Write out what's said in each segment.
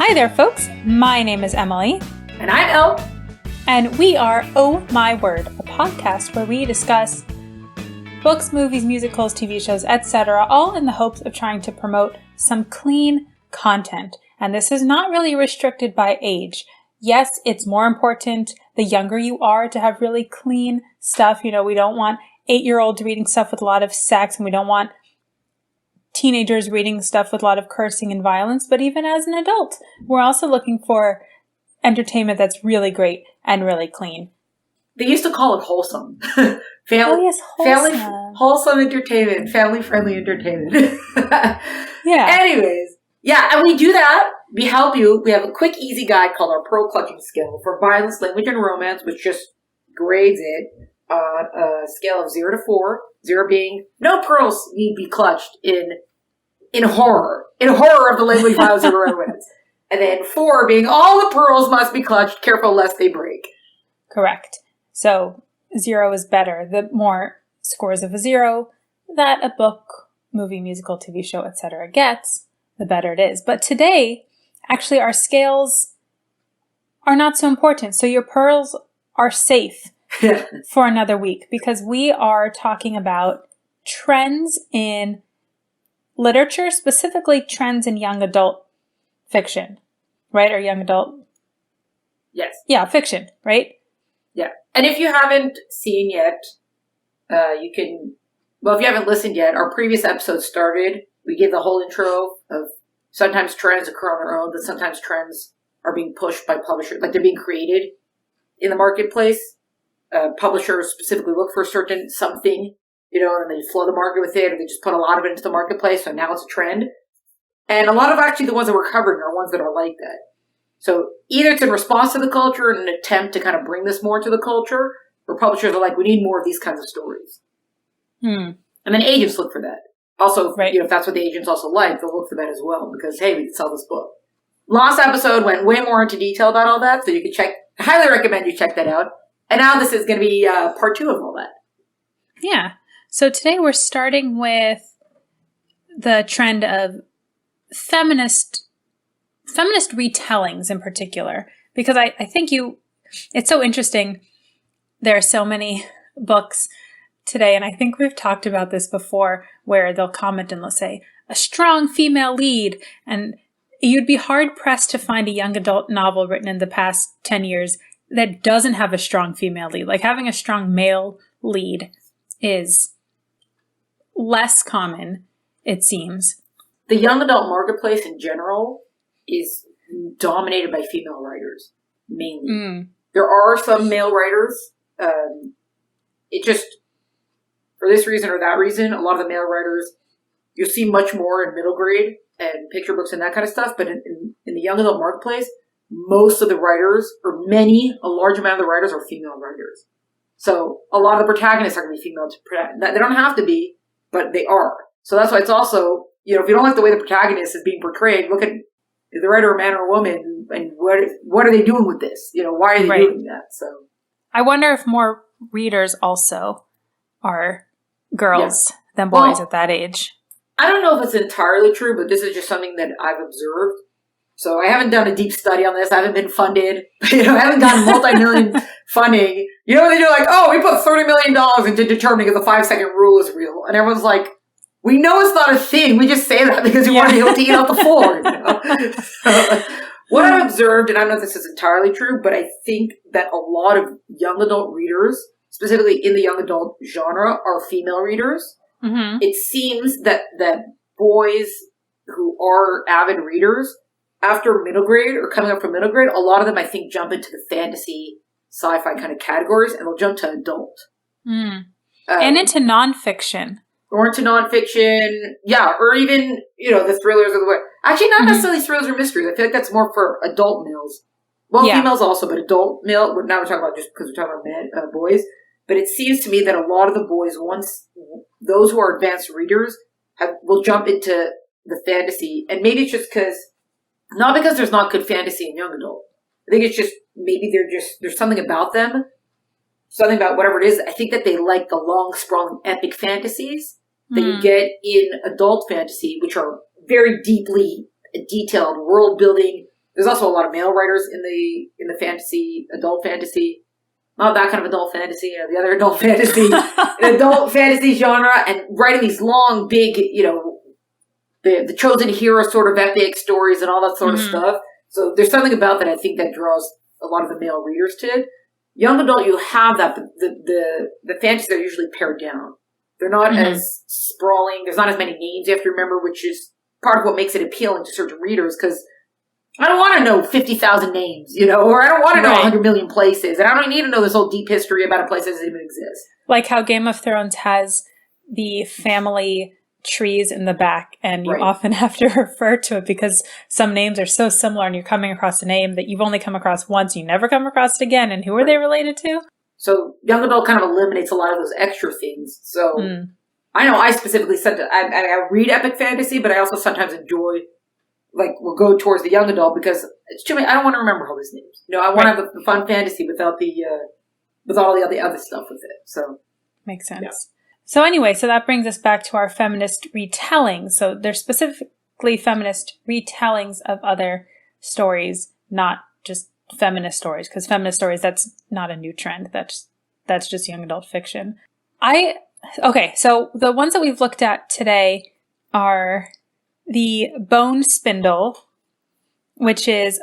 Hi there, folks. My name is Emily. And I'm Elle. And we are Oh My Word, a podcast where we discuss books, movies, musicals, TV shows, etc., all in the hopes of trying to promote some clean content. And this is not really restricted by age. Yes, it's more important the younger you are to have really clean stuff. You know, we don't want 8-year-olds reading stuff with a lot of sex, and we don't want teenagers reading stuff with a lot of cursing and violence. But even as an adult, we're also looking for entertainment that's really great and really clean. They used to call it wholesome. Wholesome entertainment, family-friendly entertainment. Yeah. Anyways, yeah, and we do that. We help you. We have a quick, easy guide called our Pearl Clutching Skill for violence, language, and romance, which just grades it on a scale of 0 to 4. 0 being no pearls need be clutched in horror of the language, violence, and romance. And then 4 being all the pearls must be clutched, careful lest they break. Correct. So 0 is better. The more scores of a 0 that a book, movie, musical, TV show, etc. gets, the better it is. But today, actually, our scales are not so important. So your pearls are safe for another week because we are talking about trends in literature, specifically trends in young adult fiction, right? Or young adult. Yes. Yeah, fiction, right? Yeah. And if you haven't seen yet, if you haven't listened yet, our previous episode started. We gave the whole intro of sometimes trends occur on their own, but sometimes trends are being pushed by publishers, like they're being created in the marketplace. Publishers specifically look for a certain something, and they flood the market with it, or they just put a lot of it into the marketplace, so now it's a trend. And a lot of actually the ones that we're covering are ones that are like that. So either it's in response to the culture and an attempt to kind of bring this more to the culture, or publishers are like, we need more of these kinds of stories. And then agents look for that. Also, right. If that's what the agents also like, they'll look for that as well, because, hey, we can sell this book. Last episode went way more into detail about all that, so you can check. I highly recommend you check that out. And now this is going to be part 2 of all that. Yeah. So today we're starting with the trend of feminist retellings in particular, because I think it's so interesting. There are so many books today, and I think we've talked about this before, where they'll comment and they'll say, a strong female lead, and you'd be hard-pressed to find a young adult novel written in the past 10 years that doesn't have a strong female lead. Like, having a strong male lead is less common, it seems. The young adult marketplace in general is dominated by female writers, mainly. There are some male writers. It just, for this reason or that reason, a lot of the male writers, you'll see much more in middle grade and picture books and that kind of stuff. But in the young adult marketplace, most of the writers, or a large amount of the writers are female writers. So a lot of the protagonists are going to be female. They don't have to be, but they are. So that's why it's also, if you don't like the way the protagonist is being portrayed, look at the writer, a man or a woman, and what are they doing with this? Why are they doing that? So I wonder if more readers also are girls than boys at that age. I don't know if it's entirely true, but this is just something that I've observed. So I haven't done a deep study on this. I haven't been funded. I haven't gotten multi-million funding. They do like, we put $30 million into determining if the 5-second rule is real. And everyone's like, we know it's not a thing. We just say that because you want to be able to eat out the floor. So, what I've observed, and I don't know if this is entirely true, but I think that a lot of young adult readers, specifically in the young adult genre, are female readers. Mm-hmm. It seems that boys who are avid readers, after middle grade or coming up from middle grade, a lot of them, I think, jump into the fantasy, sci-fi kind of categories, and they'll jump to adult. And into nonfiction. Or into nonfiction, or even, the thrillers of the way. Actually, not necessarily thrillers or mysteries. I feel like that's more for adult males. Well, females also, but adult male, now we're talking about just because we're talking about boys. But it seems to me that a lot of the boys, once those who are advanced readers, will jump into the fantasy. And maybe it's just not because there's not good fantasy in young adult. I think it's just, maybe there's something about them, something about whatever it is. I think that they like the long, sprawling, epic fantasies that you get in adult fantasy, which are very deeply detailed world building, There's also a lot of male writers in the fantasy, adult fantasy. Not that kind of adult fantasy, the other adult fantasy, the adult fantasy genre, and writing these long, big, the chosen hero sort of epic stories and all that sort of stuff. So there's something about that I think that draws a lot of the male readers to it. Young adult, you have that, the fantasies are usually pared down. They're not as sprawling. There's not as many names you have to remember, which is part of what makes it appealing to certain readers, because I don't want to know 50,000 names, or I don't want to know 100 million places, and I don't need to know this whole deep history about a place that doesn't even exist. Like how Game of Thrones has the family trees in the back, and you often have to refer to it because some names are so similar, and you're coming across a name that you've only come across once, you never come across it again, and who are they related to? So young adult kind of eliminates a lot of those extra things. So I know I specifically said that I read epic fantasy, but I also sometimes enjoy, will go towards the young adult because it's too many. I don't want to remember all these names. I want to have the fun fantasy without with all the other stuff with it. So makes sense. Yeah. So anyway, so that brings us back to our feminist retellings. So they're specifically feminist retellings of other stories, not just feminist stories, because feminist stories, that's not a new trend. That's just young adult fiction. Okay, so the ones that we've looked at today are the Bone Spindle, which is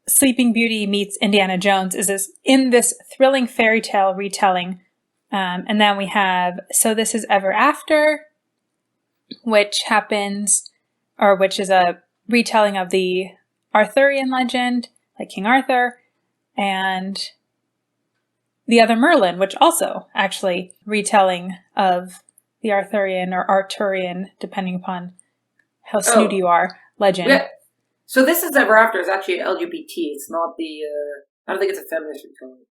Sleeping Beauty meets Indiana Jones, is in this thrilling fairy tale retelling. And then we have So This Is Ever After, which is a retelling of the Arthurian legend, like King Arthur, and The Other Merlin, which also actually retelling of the Arthurian or Arturian, depending upon how snooty you are, legend. Yeah. So This Is Ever After is actually LGBT. It's not I don't think it's a feminist retelling.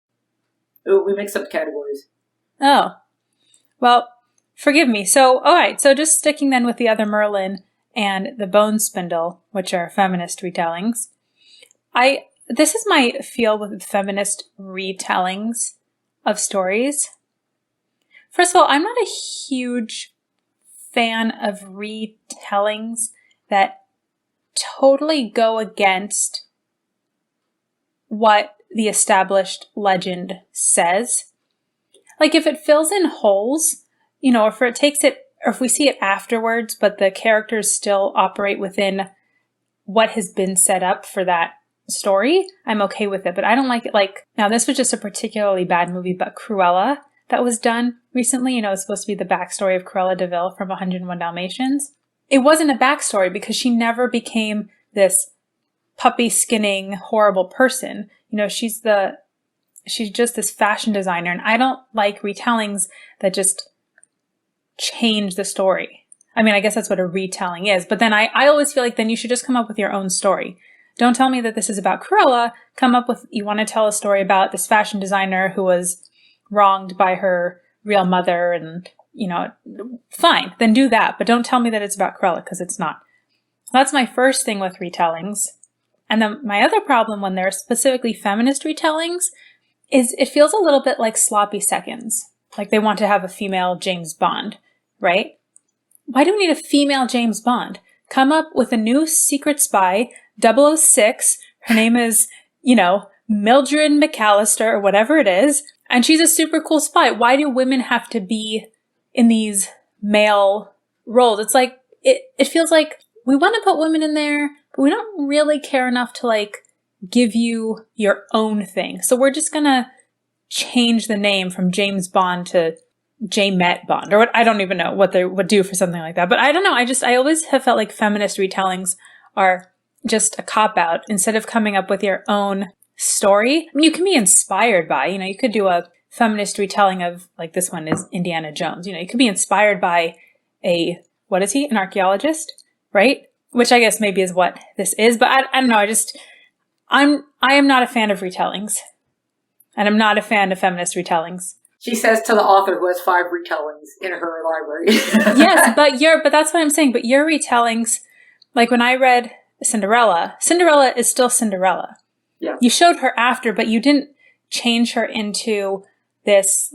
Oh, we mixed up categories. Oh, well, forgive me. So, all right. So just sticking then with The Other Merlin and The Bone Spindle, which are feminist retellings. This is my feel with feminist retellings of stories. First of all, I'm not a huge fan of retellings that totally go against what the established legend says. Like if it fills in holes, or if we see it afterwards, but the characters still operate within what has been set up for that story, I'm okay with it. But I don't like it. Now this was just a particularly bad movie, but Cruella that was done recently, it's supposed to be the backstory of Cruella de Vil from 101 Dalmatians. It wasn't a backstory because she never became this puppy skinning, horrible person. She's just this fashion designer, and I don't like retellings that just change the story. I mean, I guess that's what a retelling is, but then I always feel like then you should just come up with your own story. Don't tell me that this is about Cruella. You want to tell a story about this fashion designer who was wronged by her real mother and, fine, then do that. But don't tell me that it's about Cruella, because it's not. That's my first thing with retellings. And then my other problem when they're specifically feminist retellings is it feels a little bit like sloppy seconds. Like they want to have a female James Bond, right? Why do we need a female James Bond? Come up with a new secret spy, 006. Her name is, Mildred McAllister or whatever it is. And she's a super cool spy. Why do women have to be in these male roles? It's like, it feels like we want to put women in there, but we don't really care enough to give you your own thing. So we're just going to change the name from James Bond to J. Met Bond, or what, I don't even know what they would do for something like that. But I don't know. I always have felt like feminist retellings are just a cop-out instead of coming up with your own story. I mean, you can be inspired by, you could do a feminist retelling of, this one is Indiana Jones. You could be inspired by what is he? An archaeologist, right? Which I guess maybe is what this is. But I don't know. I am not a fan of retellings. And I'm not a fan of feminist retellings. She says to the author who has 5 retellings in her library. Yes, but that's what I'm saying. But your retellings, like when I read Cinderella is still Cinderella. Yeah. You showed her after, but you didn't change her into this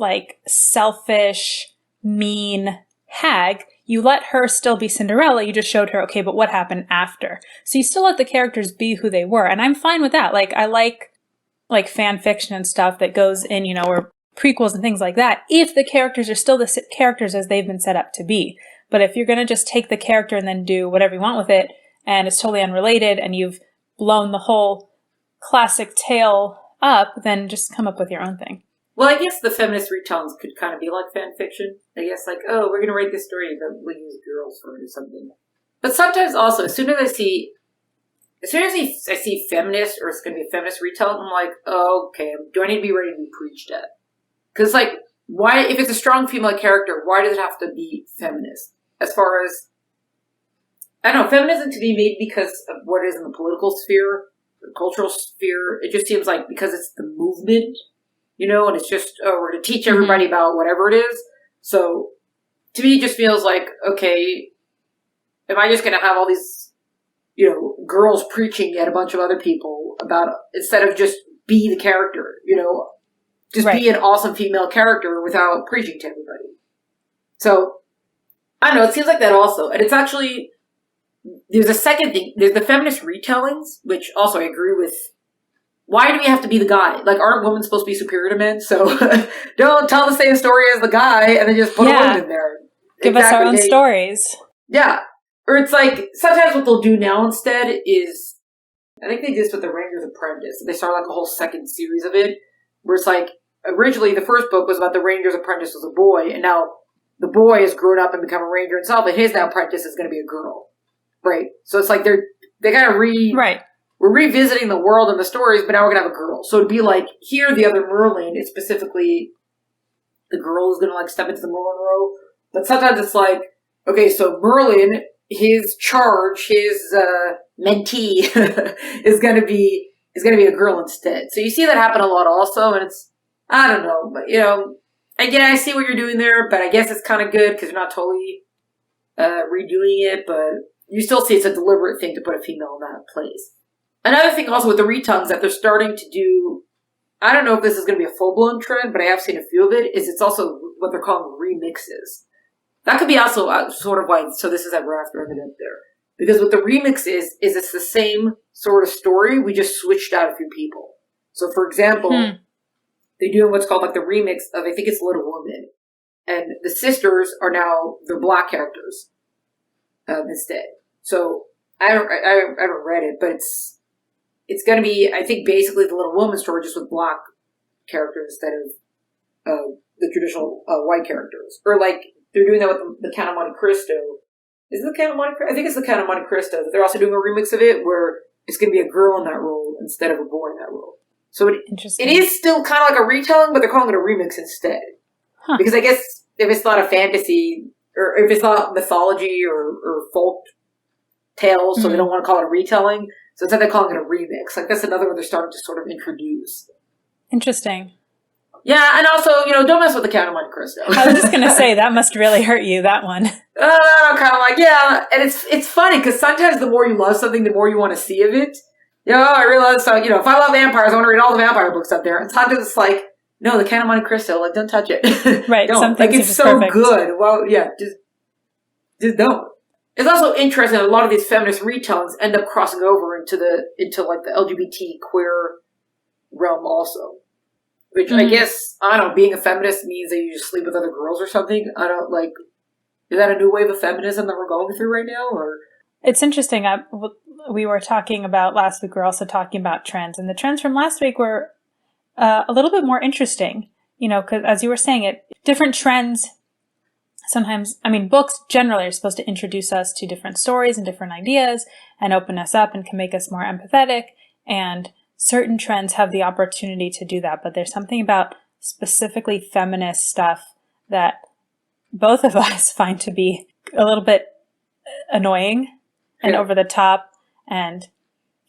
selfish, mean hag. you let her still be Cinderella. You just showed her, okay, but what happened after? So you still let the characters be who they were. And I'm fine with that. Like, I like fan fiction and stuff that goes in, or prequels and things like that, if the characters are still the characters as they've been set up to be. But if you're going to just take the character and then do whatever you want with it, and it's totally unrelated, and you've blown the whole classic tale up, then just come up with your own thing. Well, I guess the feminist retellings could kind of be like fan fiction. I guess, like, oh, we're going to write this story that we'll use girls for it or something. But sometimes also, as soon as I see feminist, or it's going to be a feminist retelling, I'm like, oh, okay, do I need to be ready to be preached at? Because, like, why, if it's a strong female character, why does it have to be feminist? As far as, I don't know, feminism to be made because of what it is in the political sphere, the cultural sphere, it just seems like because it's the movement, and it's just, oh, we're going to teach everybody about whatever it is. So, to me, it just feels like, okay, am I just going to have all these, girls preaching at a bunch of other people about, instead of just be the character, just be an awesome female character without preaching to everybody. So, I don't know, it seems like that also. And it's actually, there's a second thing, there's the feminist retellings, which also I agree with. Why do we have to be the guy? Like, aren't women supposed to be superior to men? So don't tell the same story as the guy and then just put a woman in there. Give us our own stories. Yeah. Or it's like, sometimes what they'll do now instead is, I think they did this with the Ranger's Apprentice. They started like a whole second series of it, where it's like, originally the first book was about the Ranger's Apprentice was a boy, and now the boy has grown up and become a ranger himself, and his now apprentice is going to be a girl. Right? So it's like they kind of we're revisiting the world and the stories, but now we're going to have a girl. So it'd be like, here, the other Merlin, it's specifically, the girl is going to, like, step into the Merlin role. But sometimes it's like, okay, so Merlin, his charge, his mentee, is going to be a girl instead. So you see that happen a lot also, and it's, I don't know, but, again, I see what you're doing there, but I guess it's kind of good, because you're not totally redoing it, but you still see it's a deliberate thing to put a female in that place. Another thing also with the retellings that they're starting to do, I don't know if this is going to be a full-blown trend, but I have seen a few of it, is it's also what they're calling remixes. That could be also sort of why, so this is ever after evident there. Because what the remix is it's the same sort of story, we just switched out a few people. So for example, they're doing what's called like the remix of, I think it's Little Woman. And the sisters are now, they're black characters instead. So I haven't read it, but it's going to be, I think, basically the Little Woman story, just with black characters instead of the traditional white characters. Or like, they're doing that with the Count of Monte Cristo. Is it the Count of Monte Cristo? I think it's the Count of Monte Cristo. They're also doing a remix of it where it's going to be a girl in that role instead of a boy in that role. So it is still kind of like a retelling, but they're calling it a remix instead. Huh. Because I guess if it's not a fantasy, or if it's not mythology or folk tales, so they don't want to call it a retelling. So instead they're calling it a remix. Like, that's another one they're starting to sort of introduce. Interesting. Yeah, and also, don't mess with the Count of Monte Cristo. I was just going to say, that must really hurt you, that one. Kind of like, yeah. And it's funny, because sometimes the more you love something, the more you want to see of it. I realize, so, if I love vampires, I want to read all the vampire books up there. And sometimes it's like, no, the Count of Monte Cristo, like, don't touch it. Right, don't. Some things like, it's so perfect. good. Well, yeah, just don't. It's also interesting that a lot of these feminist retellings end up crossing over into like the LGBT queer realm also. Which I guess, I don't know, being a feminist means that you just sleep with other girls or something. I don't, like, is that a new wave of feminism that we're going through right now, or? It's interesting. We were talking about last week, we were also talking about trends, and the trends from last week were a little bit more interesting, because as you were saying, different trends sometimes, books generally are supposed to introduce us to different stories and different ideas and open us up and can make us more empathetic, and certain trends have the opportunity to do that, but there's something about specifically feminist stuff that both of us find to be a little bit annoying and over the top, and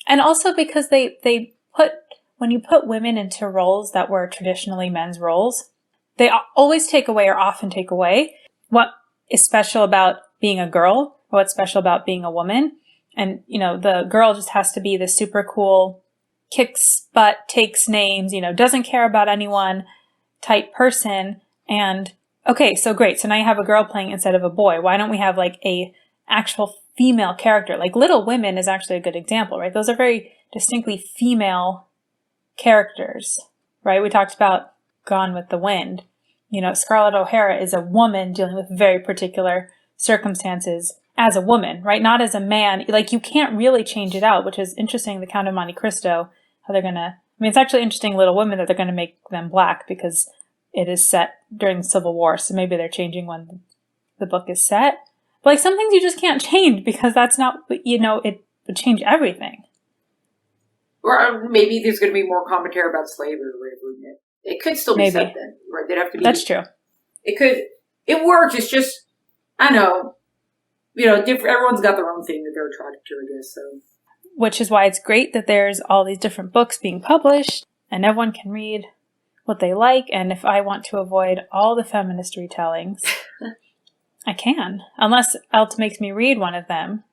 also because they put, when you put women into roles that were traditionally men's roles, they always take away or often take away what is special about being a girl or what's special about being a woman. And, the girl just has to be the super cool, kicks butt, takes names, doesn't care about anyone type person. And Okay, so great. So now you have a girl playing instead of a boy. Why don't we have like a actual female character? Like Little Women is actually a good example, right? Those are very distinctly female characters, right? We talked about Gone with the Wind. You know, Scarlett O'Hara is a woman dealing with very particular circumstances as a woman, right? Not as a man. Like, you can't really change it out, which is interesting. The Count of Monte Cristo, how they're gonna, I mean, it's actually interesting, Little Women, that they're gonna make them black because it is set during the Civil War. So maybe they're changing when the book is set. But like, some things you just can't change because that's not, you know, it would change everything. Or maybe there's going to be more commentary about slavery. Right? It could still be set then, right? They'd have to be. That's true. It works. It's just, I know, you know, everyone's got their own thing that they're attracted to, I guess. So, which is why it's great that there's all these different books being published, and everyone can read what they like. And if I want to avoid all the feminist retellings, I can, unless Elt makes me read one of them.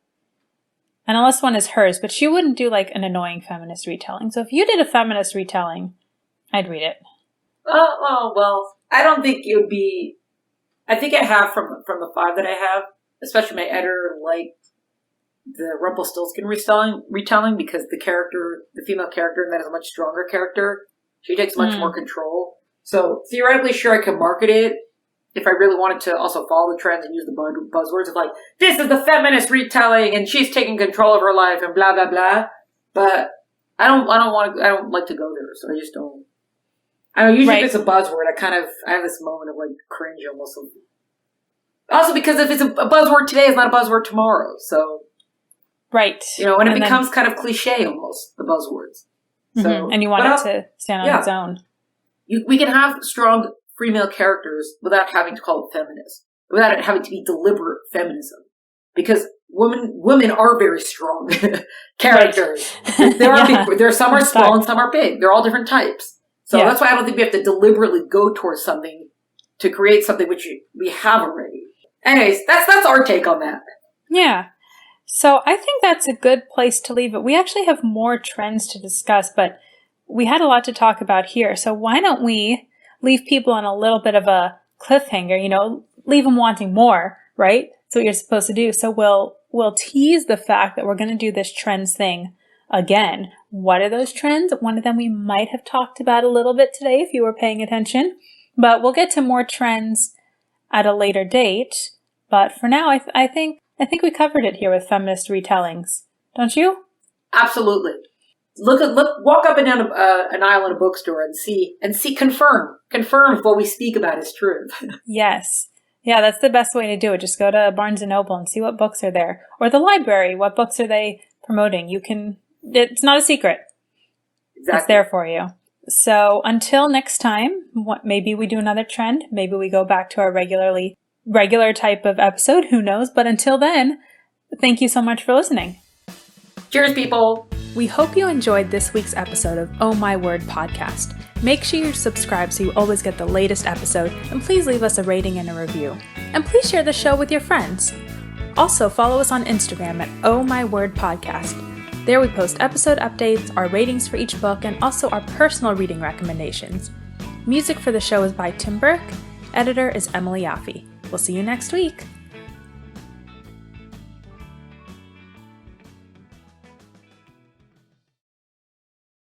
And unless one is hers, but she wouldn't do like an annoying feminist retelling. So if you did a feminist retelling, I'd read it. Well, I don't think it would be. I think I have from the 5 that I have, especially my editor liked the Rumpelstiltskin retelling because the female character in that is a much stronger character. She takes much more control. So theoretically, sure, I could market it if I really wanted to also follow the trends and use the buzzwords of like, this is the feminist retelling and she's taking control of her life and blah, blah, blah. But I don't like to go there. So I just don't. I don't usually if it's a buzzword, I have this moment of like cringe almost. Also because if it's a buzzword today, it's not a buzzword tomorrow. So. Right. You know, and it becomes kind of cliche almost, the buzzwords. So, and you want it to stand on its own. We can have strong female characters without having to call it feminist, without it having to be deliberate feminism, because women are very strong characters. Right. There are big, there some are small and some are big. They're all different types. So that's why I don't think we have to deliberately go towards something to create something which we have already. Anyways, that's our take on that. Yeah. So I think that's a good place to leave it. We actually have more trends to discuss, but we had a lot to talk about here. So why don't we leave people on a little bit of a cliffhanger, you know, leave them wanting more, right? That's what you're supposed to do. So we'll tease the fact that we're going to do this trends thing again. What are those trends? One of them we might have talked about a little bit today if you were paying attention, but we'll get to more trends at a later date. But for now, I think we covered it here with feminist retellings. Don't you? Absolutely. Walk up and down an aisle in a bookstore and see, confirm if what we speak about is true. Yes. Yeah, that's the best way to do it. Just go to Barnes & Noble and see what books are there. Or the library, what books are they promoting? It's not a secret. Exactly. It's there for you. So until next time, maybe we do another trend. Maybe we go back to our regular type of episode. Who knows? But until then, thank you so much for listening. Cheers, people. We hope you enjoyed this week's episode of Oh My Word podcast. Make sure you're subscribed so you always get the latest episode, and please leave us a rating and a review. And please share the show with your friends. Also, follow us on Instagram at Oh My Word podcast. There we post episode updates, our ratings for each book, and also our personal reading recommendations. Music for the show is by Tim Burke. Editor is Emily Yaffe. We'll see you next week.